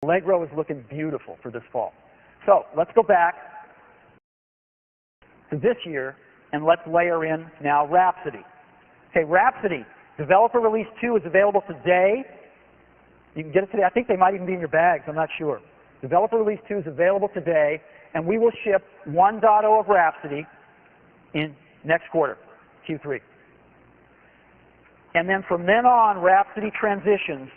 Allegro is looking beautiful for this fall. So let's go back to this year and let's layer in now Rhapsody. Okay, Rhapsody, developer release 2 is available today. You can get it today. I think they might even be in your bags. I'm not sure. Developer release 2 is available today, and we will ship 1.0 of Rhapsody in next quarter, Q3. And then from then on, Rhapsody transitions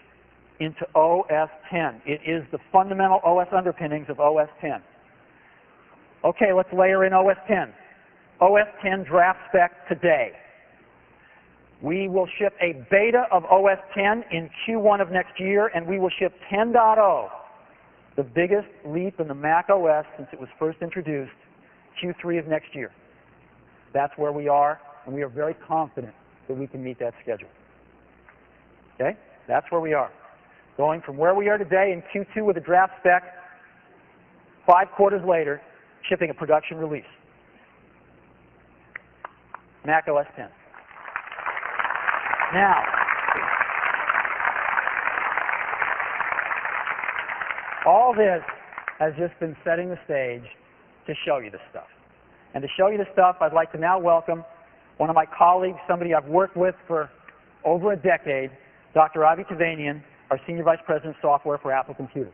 into OS 10. It is the fundamental OS underpinnings of OS 10. Okay, let's layer in OS 10. OS 10 draft spec today. We will ship a beta of OS 10 in Q1 of next year, and we will ship 10.0, the biggest leap in the Mac OS since it was first introduced, Q3 of next year. That's where we are, and we are very confident that we can meet that schedule. Okay? That's where we are. Going from where we are today in Q2 with a draft spec, 5 quarters later, shipping a production release. Mac OS 10. Now, all this has just been setting the stage to show you this stuff. And to show you this stuff, I'd like to now welcome one of my colleagues, somebody I've worked with for over a decade, Dr. Avi Tevanian, our Senior Vice President of Software for Apple Computer.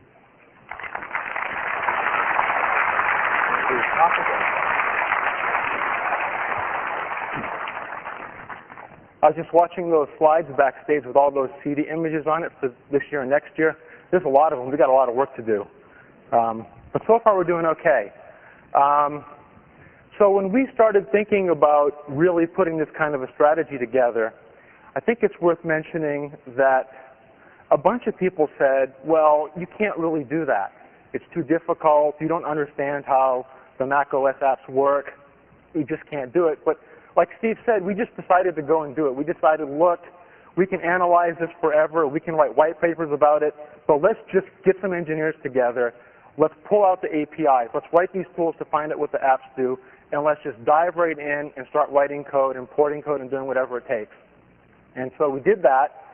I was just watching those slides backstage with all those CD images on it for this year and next year. There's a lot of them. We've got a lot of work to do. But so far we're doing okay. So when we started thinking about really putting this kind of a strategy together, I think it's worth mentioning that a bunch of people said, well, you can't really do that. It's too difficult. You don't understand how the Mac OS apps work. You just can't do it. But like Steve said, we just decided to go and do it. We decided, look, we can analyze this forever. We can write white papers about it. So let's just get some engineers together. Let's pull out the APIs. Let's write these tools to find out what the apps do. And let's just dive right in and start writing code, importing code, and doing whatever it takes. And so we did that.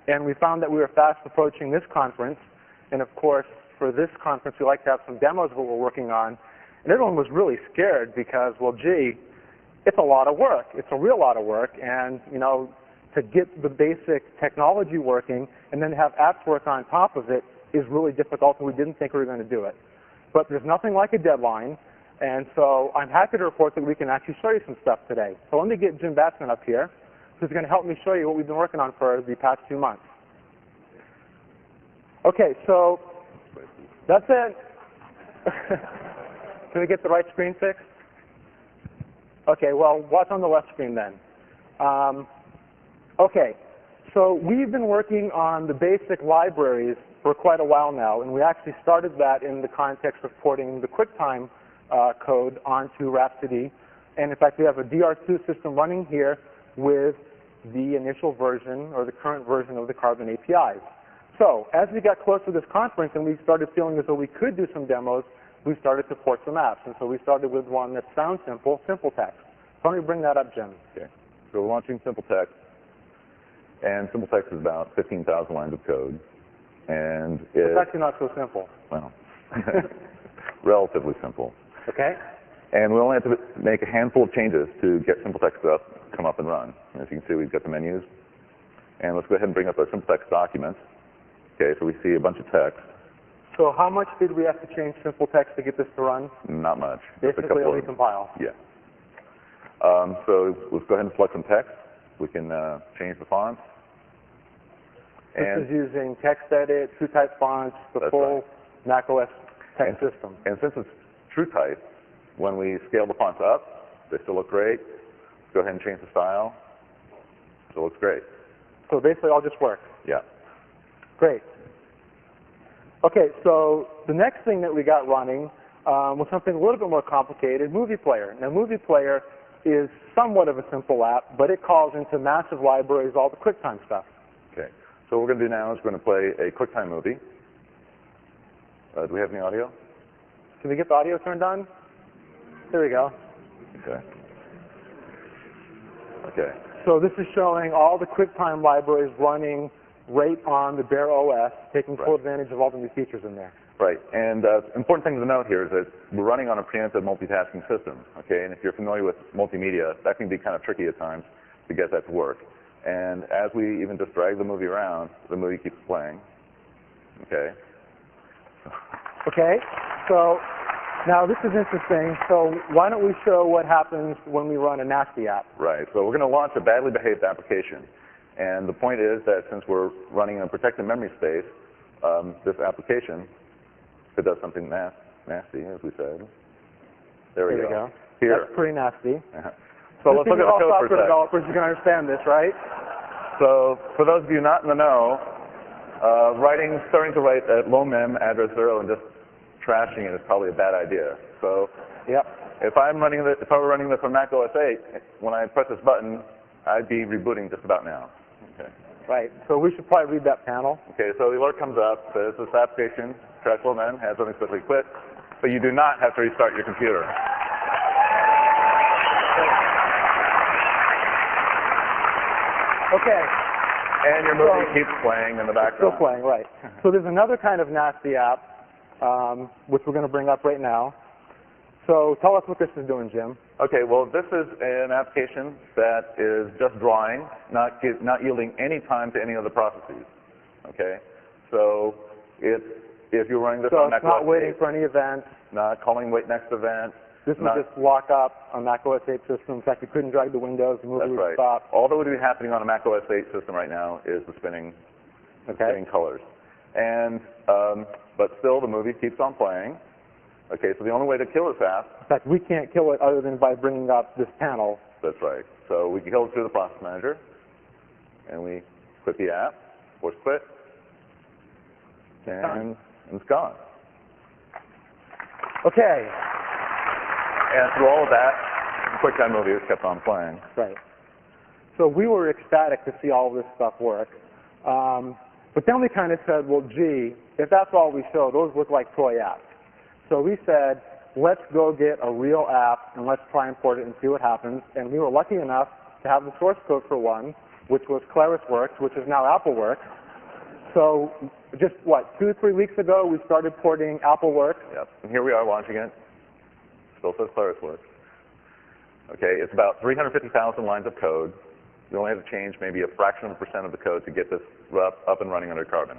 And we found that we were fast approaching this conference. And of course, for this conference, we like to have some demos of what we're working on. And everyone was really scared because, well, gee, it's a lot of work. It's a real lot of work. And, you know, to get the basic technology working and then have apps work on top of it is really difficult, and we didn't think we were going to do it. But there's nothing like a deadline. And so I'm happy to report that we can actually show you some stuff today. So let me get Jim Batsman up here, who's going to help me show you what we've been working on for the past 2 months. Okay, so that's it. Can we get the right screen fixed? Okay, well, what's on the left screen then? Okay, so we've been working on the basic libraries for quite a while now, and we actually started that in the context of porting the QuickTime code onto Rhapsody. And in fact, we have a DR2 system running here with the initial version or the current version of the Carbon APIs. So as we got close to this conference and we started feeling as though we could do some demos, we started to port some apps. And so we started with one that sounds simple, Simple Text. Why don't you bring that up, Jim? Okay. So we're launching Simple Text. And Simple Text is about 15,000 lines of code. And it's actually not so simple. Well, relatively simple. Okay. And we only have to make a handful of changes to get Simple Text come up and run. And as you can see, we've got the menus. And let's go ahead and bring up our Simple Text document. Okay, so we see a bunch of text. So how much did we have to change Simple Text to get this to run? Not much. Basically a recompile. Yeah. So let's go ahead and select some text. We can change the fonts. This is using TextEdit, TrueType fonts, the full Mac OS text system. And since it's TrueType, when we scale the fonts up, they still look great. Let's go ahead and change the style. Still looks great. So basically all just work. Yeah. Great. Okay, so the next thing that we got running was something a little bit more complicated, Movie Player. Now, Movie Player is somewhat of a simple app, but it calls into massive libraries all the QuickTime stuff. Okay. So what we're going to do now is we're going to play a QuickTime movie. Do we have any audio? Can we get the audio turned on? There we go. Okay. Okay. So this is showing all the QuickTime libraries running right on the bare OS, taking full advantage of all the new features in there. Right, and important thing to note here is that we're running on a preemptive multitasking system, okay? And if you're familiar with multimedia, that can be kind of tricky at times to get that to work. And as we even just drag the movie around, the movie keeps playing, okay? Okay, so now this is interesting. So why don't we show what happens when we run a nasty app? Right, so we're going to launch a badly behaved application. And the point is that since we're running in a protected memory space, this application, if it does something nasty, as we said. There we go. Here. That's pretty nasty. So let's look at the code for a software sec. developers, you can understand this, right? So for those of you not in the know, starting to write at low mem address 0 and just trashing it is probably a bad idea. So if I were running this on Mac OS 8, when I press this button, I'd be rebooting just about now. Okay. Right. So we should probably read that panel. Okay. So the alert comes up, says this application, trash low mem, has unexpectedly quit, but you do not have to restart your computer. Okay. And your movie keeps playing in the background. Still playing, right. So there's another kind of nasty app, which we're going to bring up right now. So tell us what this is doing, Jim. Okay, well, this is an application that is just drawing, not yielding any time to any other processes. Okay, so if you're running this on Mac OS 8, not waiting for any event. Not calling wait next event. This would just lock up on Mac OS 8 system. In fact, you couldn't drag the windows, the movie would stop. All that would be happening on a Mac OS 8 system right now is the spinning colors. And but still, the movie keeps on playing. Okay, so the only way to kill this app. In fact, we can't kill it other than by bringing up this panel. That's right. So we can kill it through the process manager, and we quit the app, force quit, and it's gone. Okay. And through all of that, the QuickTime movie has kept on playing. Right. So we were ecstatic to see all of this stuff work. But then we kind of said, well, gee, if that's all we show, those look like toy apps. So we said, let's go get a real app and let's try and port it and see what happens. And we were lucky enough to have the source code for one, which was ClarisWorks, which is now AppleWorks. So just, 2 or 3 weeks ago, we started porting AppleWorks. Yep. And here we are launching it. Still says ClarisWorks. Okay, it's about 350,000 lines of code. We only have to change maybe a fraction of a percent of the code to get this up and running under Carbon.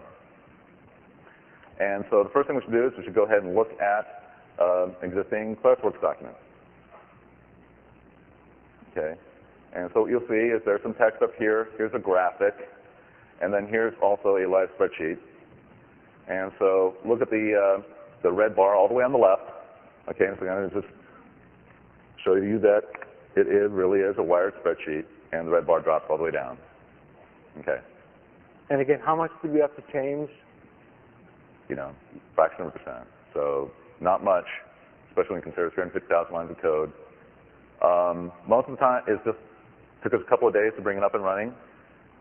And so the first thing we should do is we should go ahead and look at existing ClarisWorks documents. Okay, and so what you'll see is there's some text up here. Here's a graphic, and then here's also a live spreadsheet. And so look at the red bar all the way on the left. Okay, and so I'm going to just show you that it really is a wired spreadsheet, and the red bar drops all the way down. Okay. And again, how much do we have to change? Fraction of a percent. So not much, especially when you consider 350,000 lines of code. Most of the time, it just took us a couple of days to bring it up and running.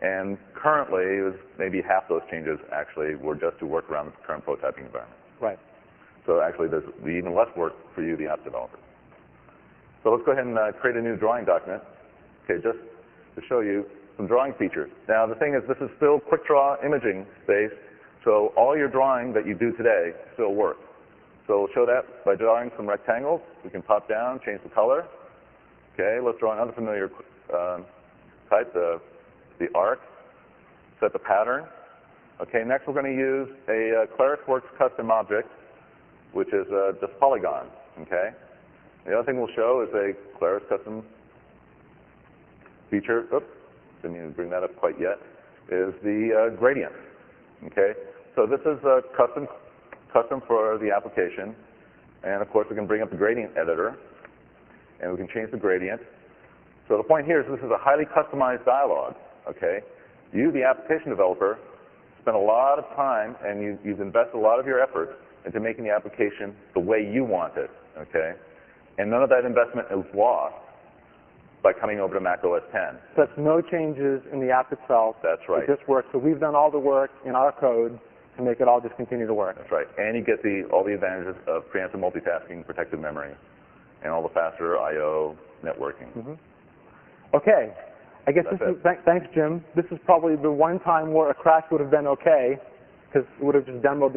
And currently, it was maybe half those changes actually were just to work around the current prototyping environment. Right. So actually, there's even less work for you, the app developer. So let's go ahead and create a new drawing document. Okay, just to show you some drawing features. Now, the thing is, this is still quick draw imaging space. So all your drawing that you do today still works. So we'll show that by drawing some rectangles. We can pop down, change the color. Okay, let's draw another familiar type, the arc. Set the pattern. Okay, next we're going to use a ClarisWorks custom object, which is just polygons. Okay. The other thing we'll show is a Claris custom feature. Oops, didn't even bring that up quite yet. Is the gradient. Okay, so this is custom for the application, and of course we can bring up the gradient editor, and we can change the gradient. So the point here is this is a highly customized dialog. Okay, you, the application developer, spent a lot of time and you've invested a lot of your effort into making the application the way you want it. Okay, and none of that investment is lost by coming over to Mac OS 10. So that's no changes in the app itself. That's right. It just works. So we've done all the work in our code to make it all just continue to work. That's right. And you get all the advantages of preemptive multitasking, protected memory, and all the faster I/O networking. Mm-hmm. Okay. I guess That's this is, it. thanks, Jim. This is probably the one time where a crash would have been okay, because it would have just demoed the